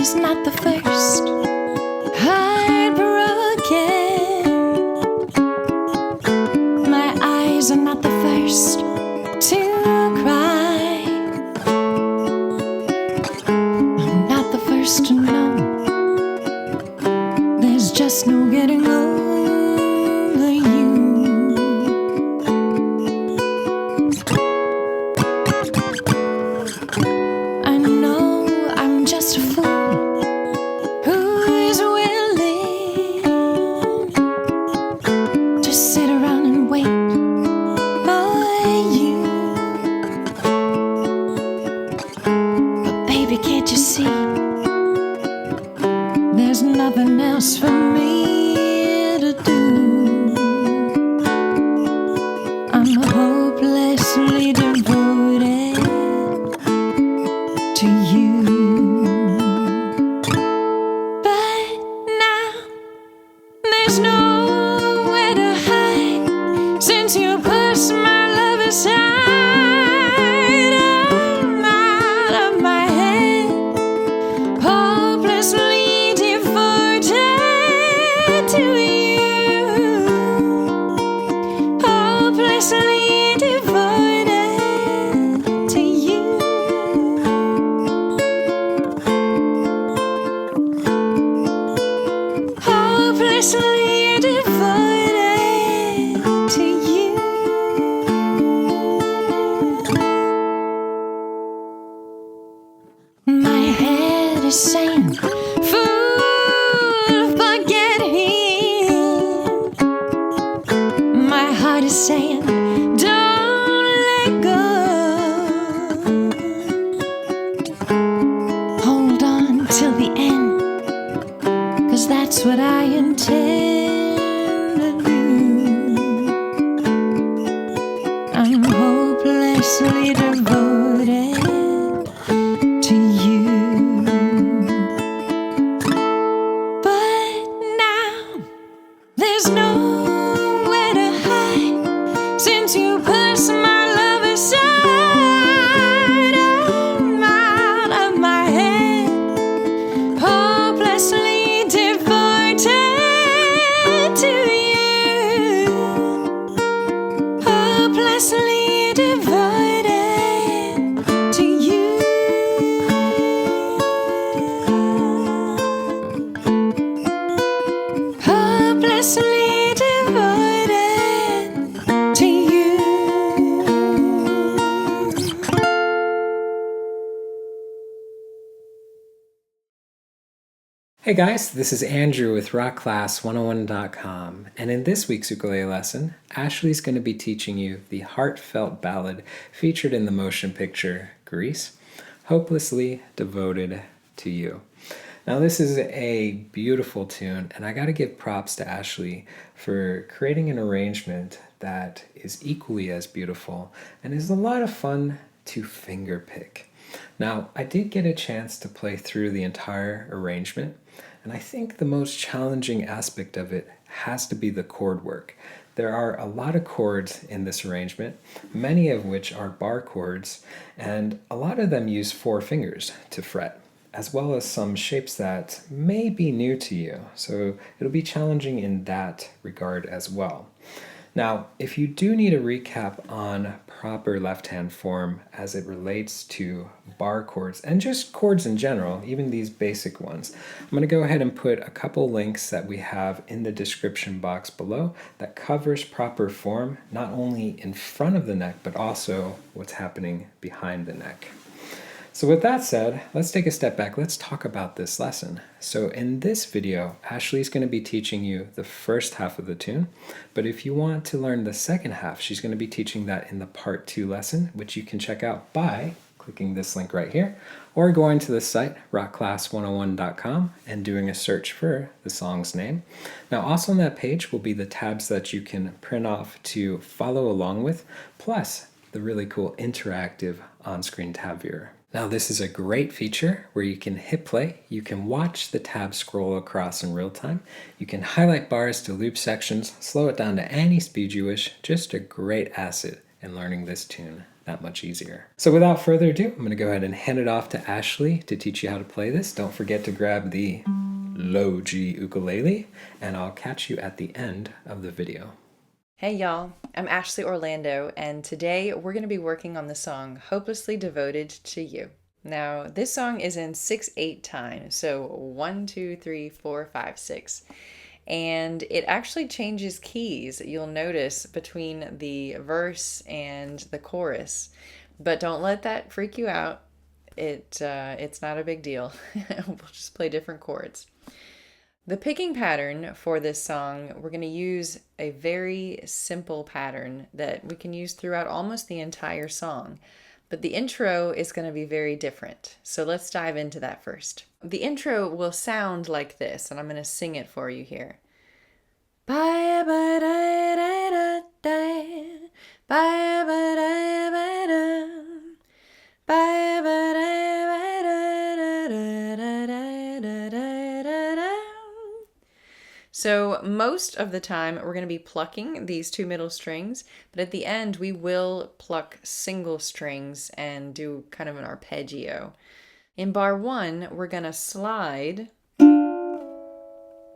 is not the first heartbroken. My eyes are not the first to cry. I'm not the first to know. There's just no getting over you. I know I'm just a fool who is willing to sit around and wait for you. But baby, can't you see? There's nothing else for me to do. I'm hopelessly devoted to you. But now there's nowhere to hide since you pushed my love aside. I'm out of my head, hopelessly devoted to you. Hopelessly devoted to you. Hopelessly devoted to you. My head is saying, full of forgetting. My heart is saying, don't let go. Hold on till the end, 'cause that's what I intend to do. I'm hopelessly devoted to you. But now there's nowhere to hide since you pushed my love aside. I'm out of my head, hopelessly devoted to you. Hopelessly devoted to you. Hopelessly devoted to you. Hey guys, this is Andrew with rockclass101.com, and in this week's ukulele lesson, Ashley's going to be teaching you the heartfelt ballad featured in the motion picture Grease, Hopelessly Devoted to You. Now this is a beautiful tune, and I got to give props to Ashley for creating an arrangement that is equally as beautiful and is a lot of fun to fingerpick. Now, I did get a chance to play through the entire arrangement, and I think the most challenging aspect of it has to be the chord work. There are a lot of chords in this arrangement, many of which are bar chords, and a lot of them use 4 fingers to fret, as well as some shapes that may be new to you, so it'll be challenging in that regard as well. Now, if you do need a recap on proper left-hand form as it relates to bar chords, and just chords in general, even these basic ones, I'm going to go ahead and put a couple links that we have in the description box below that covers proper form, not only in front of the neck, but also what's happening behind the neck. So with that said, let's take a step back. Let's talk about this lesson. So in this video, Ashley's going to be teaching you the first half of the tune, but if you want to learn the second half, she's going to be teaching that in the part 2 lesson, which you can check out by clicking this link right here, or going to the site, rockclass101.com, and doing a search for the song's name. Now also on that page will be the tabs that you can print off to follow along with, plus the really cool interactive on-screen tab viewer. Now this is a great feature where you can hit play, you can watch the tab scroll across in real time, you can highlight bars to loop sections, slow it down to any speed you wish, just a great asset and learning this tune that much easier. So without further ado, I'm going to go ahead and hand it off to Ashley to teach you how to play this. Don't forget to grab the low G ukulele, and I'll catch you at the end of the video. Hey y'all, I'm Ashley Orlando, and today we're going to be working on the song Hopelessly Devoted to You. Now, this song is in 6/8 time, so 1, 2, 3, 4, 5, 6. And it actually changes keys, you'll notice, between the verse and the chorus. But don't let that freak you out. It's not a big deal. We'll just play different chords. The picking pattern for this song, we're going to use a very simple pattern that we can use throughout almost the entire song. But the intro is going to be very different. So let's dive into that first. The intro will sound like this, and I'm going to sing it for you here. So most of the time we're going to be plucking these two middle strings, but at the end we will pluck single strings and do kind of an arpeggio. In bar 1, we're going to slide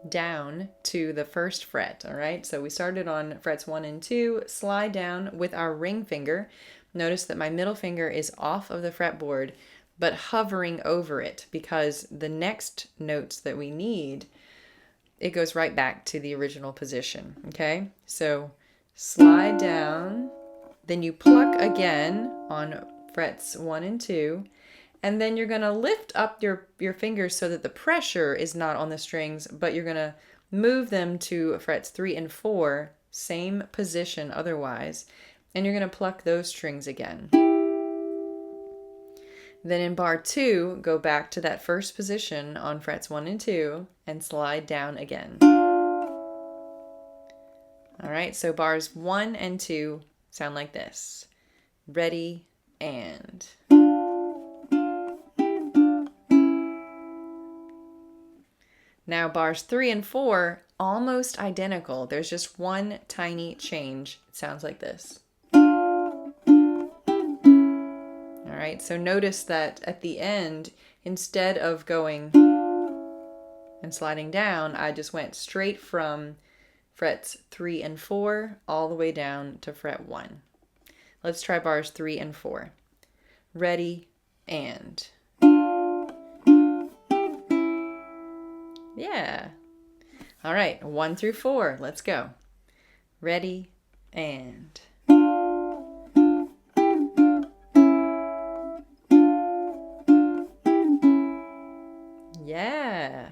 down to the first fret, all right? So we started on frets 1 and 2, slide down with our ring finger. Notice that my middle finger is off of the fretboard, but hovering over it, because the next notes that we need, it goes right back to the original position, okay? So slide down, then you pluck again on frets 1 and 2, and then you're going to lift up your fingers so that the pressure is not on the strings, but you're going to move them to frets 3 and 4, same position otherwise, and you're going to pluck those strings again. Then in bar 2, go back to that first position on frets 1 and 2 and slide down again. All right, so bars 1 and 2 sound like this. Ready, and. Now bars 3 and 4, almost identical. There's just one tiny change. It sounds like this. All right, so notice that at the end, instead of going and sliding down, I just went straight from frets 3 and 4 all the way down to fret 1. Let's try bars 3 and 4. Ready, and. Yeah. All right, 1 through 4, let's go. Ready, and. Yeah.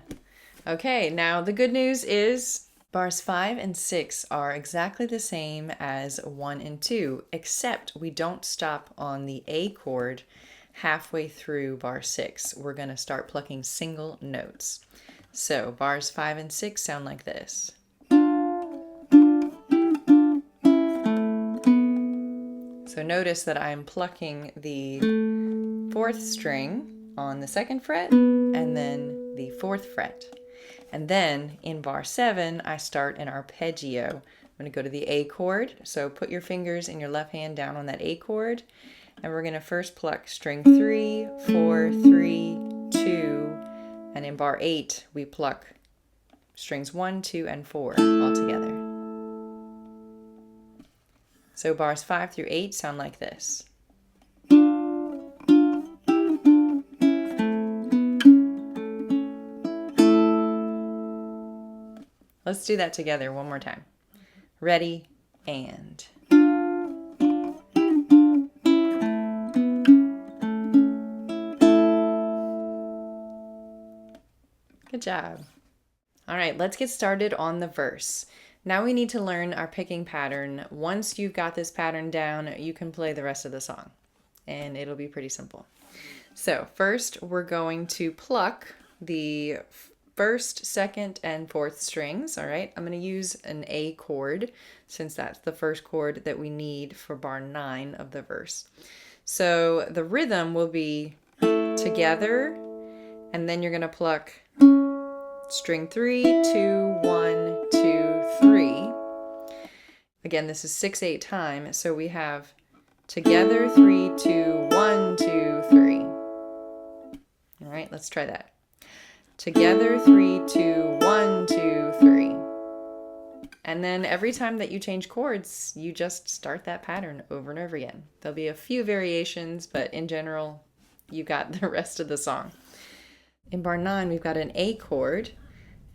Okay, now the good news is bars 5 and 6 are exactly the same as 1 and 2, except we don't stop on the A chord halfway through bar 6. We're going to start plucking single notes. So bars 5 and 6 sound like this. So notice that I'm plucking the 4th string on the 2nd fret and then the 4th fret. And then in bar 7, I start an arpeggio. I'm going to go to the A chord. So put your fingers in your left hand down on that A chord. And we're going to first pluck string 3, 4, 3, 2. And in bar 8, we pluck strings 1, 2, and 4 all together. So bars 5 through 8 sound like this. Let's do that together one more time. Ready, and. Good job. All right, let's get started on the verse. Now we need to learn our picking pattern. Once you've got this pattern down, you can play the rest of the song, and it'll be pretty simple. So first, we're going to pluck the first, second, and 4th strings, all right? I'm going to use an A chord since that's the first chord that we need for bar 9 of the verse. So the rhythm will be together, and then you're going to pluck string 3, 2, 1, 2, 3. Again, this is 6/8 time, so we have Together, 3, 2, 1, 2, 3. All right, let's try that. Together, 3, 2, 1, 2, 3. And then every time that you change chords, you just start that pattern over and over again. There'll be a few variations, but in general, you got the rest of the song. In bar 9, we've got an A chord,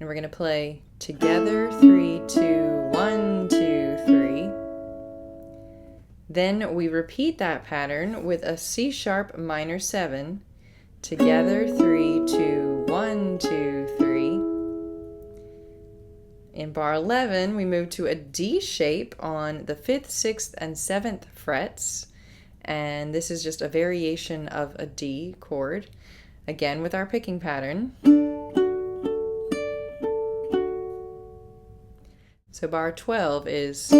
and we're going to play together, 3, 2, 1, 2, 3. Then we repeat that pattern with a C sharp minor 7, together, 3, 2, 1, 2, 3. In bar 11, we move to a D shape on the 5th, 6th, and 7th frets. And this is just a variation of a D chord, again with our picking pattern. So bar 12 is...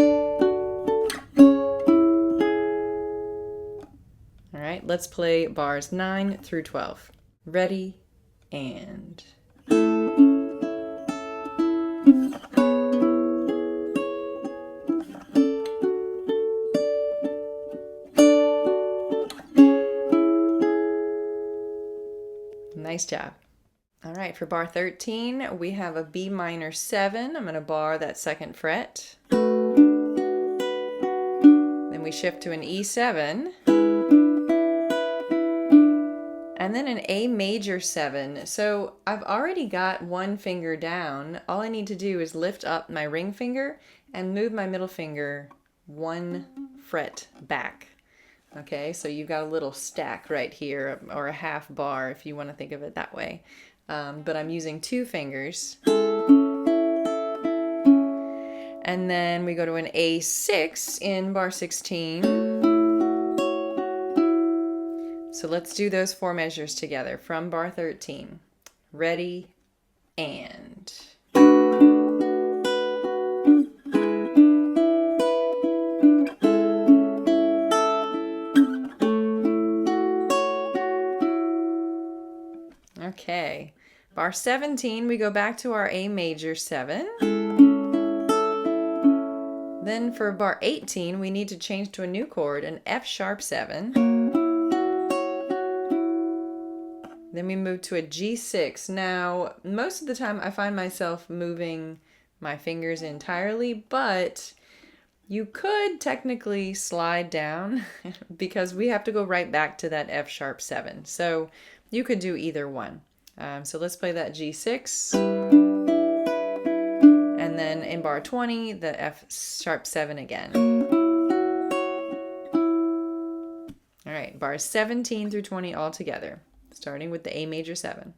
All right, let's play bars 9 through 12. Ready, and... Nice job. All right, for bar 13, we have a B minor 7. I'm going to bar that 2nd fret. Then we shift to an E7. And then an A major 7. So I've already got one finger down. All I need to do is lift up my ring finger and move my middle finger 1 fret back. Okay, so you've got a little stack right here, or a half bar if you want to think of it that way. But I'm using 2 fingers. And then we go to an A6 in bar 16. So let's do those 4 measures together from bar 13. Ready, and... Okay, bar 17, we go back to our A major 7. Then for bar 18, we need to change to a new chord, an F sharp 7. Then we move to a G6. Now, most of the time I find myself moving my fingers entirely, but you could technically slide down because we have to go right back to that F sharp 7. So you could do either one. So let's play that G6. And then in bar 20, the F sharp 7 again. All right, bars 17 through 20 all together, starting with the A major 7.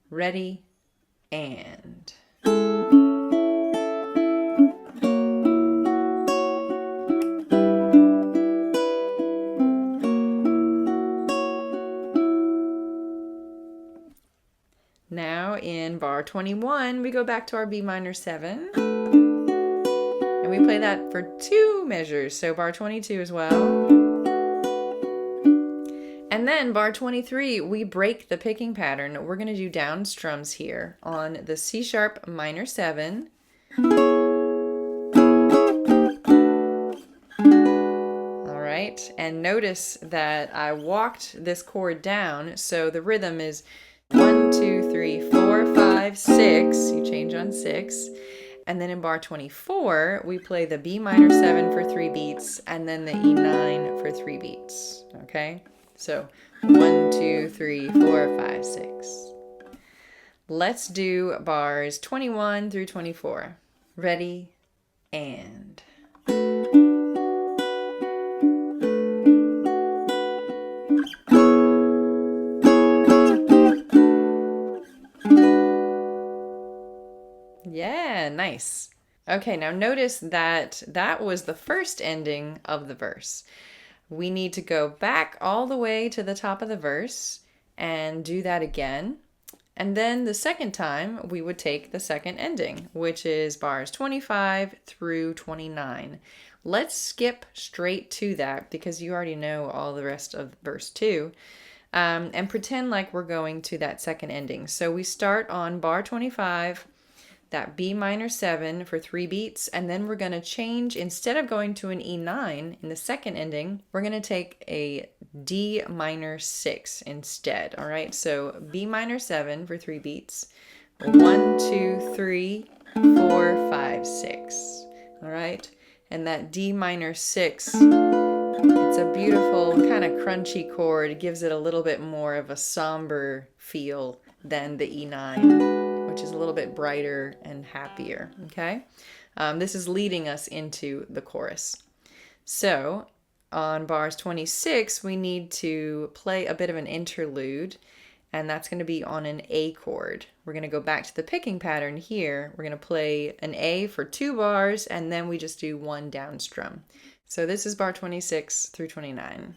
Ready, and... Now in bar 21, we go back to our B minor 7. And we play that for 2 measures, so bar 22 as well. And then bar 23, we break the picking pattern. We're going to do down strums here on the C sharp minor 7. All right, and notice that I walked this chord down, so the rhythm is 1, 2, 3, 4, 5, 6. You change on 6. And then in bar 24, we play the B minor 7 for 3 beats and then the E9 for 3 beats. Okay? So 1, 2, 3, 4, 5, 6. Let's do bars 21 through 24. Ready, and... Yeah, nice. Okay, now notice that that was the first ending of the verse. We need to go back all the way to the top of the verse and do that again. And then the second time, we would take the second ending, which is bars 25 through 29. Let's skip straight to that because you already know all the rest of verse 2. And pretend like we're going to that second ending. So we start on bar 25. that B minor 7 for 3 beats, and then we're going to change, instead of going to an E9 in the second ending, we're going to take a D minor 6 instead. All right, so B minor 7 for 3 beats. 1, 2, 3, 4, 5, 6. All right, and that D minor 6, it's a beautiful kind of crunchy chord. It gives it a little bit more of a somber feel than the E9, which is a little bit brighter and happier. Okay, this is leading us into the chorus. So on bars 26, we need to play a bit of an interlude, and that's going to be on an A chord. We're going to go back to the picking pattern here. We're going to play an A for 2 bars, and then we just do 1 down strum. So this is bar 26 through 29.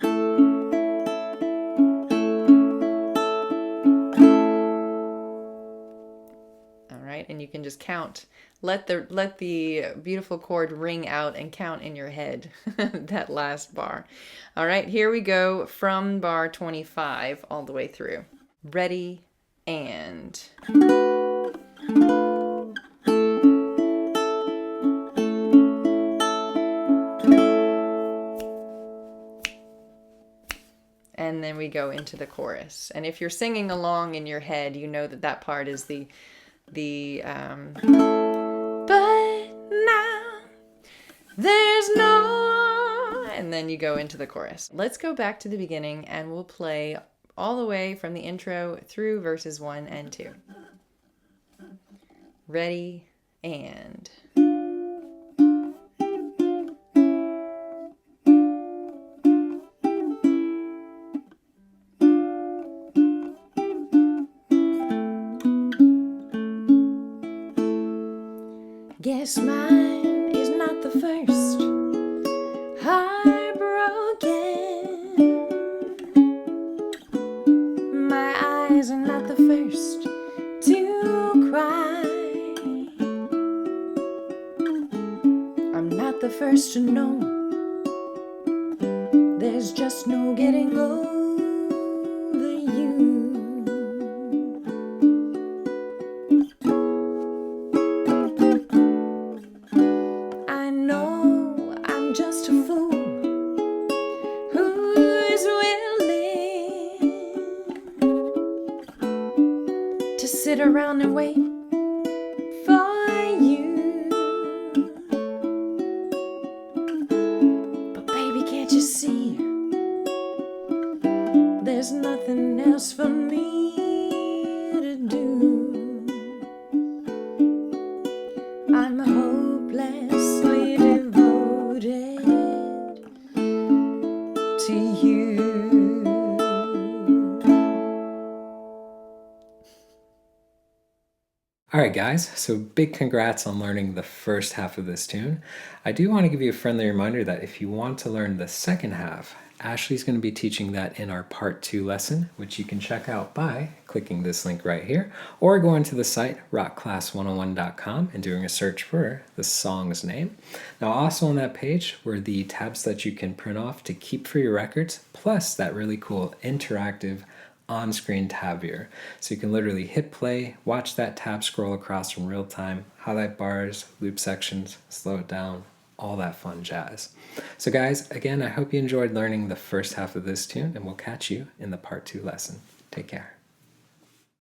All right, and you can just count. Let the beautiful chord ring out and count in your head that last bar. All right, here we go from bar 25 all the way through. Ready, and... and then we go into the chorus. And if you're singing along in your head, you know that that part is the but now there's no, and then you go into the chorus. Let's go back to the beginning and we'll play all the way from the intro through verses 1 and 2. Ready, and... Guess mine is not the first heartbroken. My eyes are not the first to cry. I'm not the first to know. There's just no getting over you. Just a fool who's willing to sit around and wait for you. But baby, can't you see there's nothing else for me to do? I'm hopelessly devoted to you. Alright guys, so big congrats on learning the first half of this tune. I do want to give you a friendly reminder that if you want to learn the second half, Ashley's going to be teaching that in our part 2 lesson, which you can check out by clicking this link right here, or going to the site rockclass101.com and doing a search for the song's name. Now also on that page were the tabs that you can print off to keep for your records, plus that really cool interactive on-screen tab here. So you can literally hit play, watch that tab scroll across in real time, highlight bars, loop sections, slow it down, all that fun jazz. So guys, again, I hope you enjoyed learning the first half of this tune, and we'll catch you in the part 2 lesson. Take care.